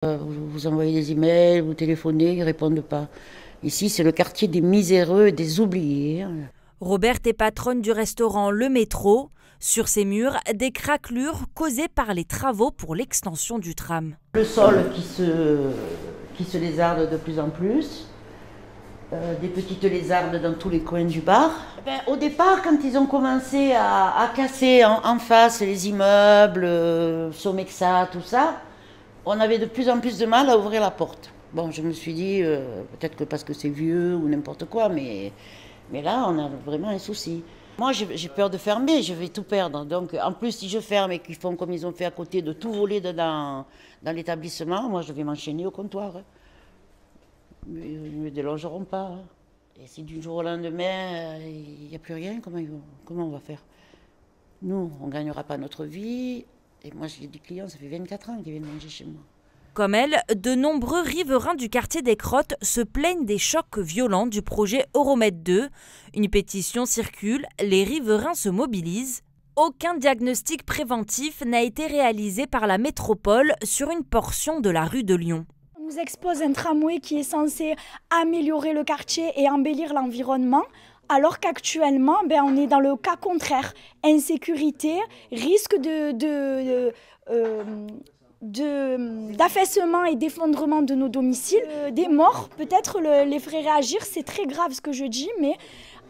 Vous envoyez des emails, vous téléphonez, ils ne répondent pas. Ici, c'est le quartier des miséreux et des oubliés. Robert est patronne du restaurant Le Métro. Sur ses murs, des craquelures causées par les travaux pour l'extension du tram. Le sol qui se lézarde de plus en plus. Des petites lézardes dans tous les coins du bar. Au départ, quand ils ont commencé à casser en face les immeubles, Somexa, tout ça, on avait de plus en plus de mal à ouvrir la porte. Bon, je me suis dit, peut-être que parce que c'est vieux ou n'importe quoi, mais là, on a vraiment un souci. Moi, j'ai peur de fermer, je vais tout perdre. Donc, en plus, si je ferme et qu'ils font comme ils ont fait à côté, de tout voler dans l'établissement, moi, je vais m'enchaîner au comptoir. Mais ils ne me délogeront pas. Et si du jour au lendemain, il n'y a plus rien, comment on va faire? Nous, on ne gagnera pas notre vie. Et moi, j'ai des clients, ça fait 24 ans qu'ils viennent manger chez moi. Comme elle, de nombreux riverains du quartier des Crottes se plaignent des chocs violents du projet Euromed 2. Une pétition circule, les riverains se mobilisent. Aucun diagnostic préventif n'a été réalisé par la métropole sur une portion de la rue de Lyon. On nous expose un tramway qui est censé améliorer le quartier et embellir l'environnement, alors qu'actuellement, on est dans le cas contraire. Insécurité, risque d'affaissement et d'effondrement de nos domiciles, des morts, peut-être les ferait réagir, c'est très grave ce que je dis, mais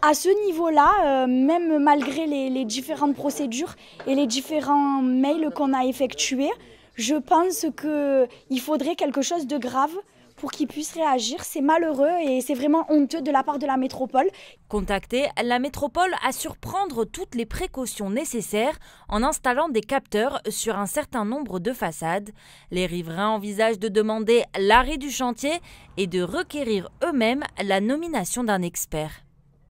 à ce niveau-là, même malgré les différentes procédures et les différents mails qu'on a effectués, je pense qu'il faudrait quelque chose de grave pour qu'ils puissent réagir. C'est malheureux et c'est vraiment honteux de la part de la métropole. Contactée, la métropole assure prendre toutes les précautions nécessaires en installant des capteurs sur un certain nombre de façades. Les riverains envisagent de demander l'arrêt du chantier et de requérir eux-mêmes la nomination d'un expert.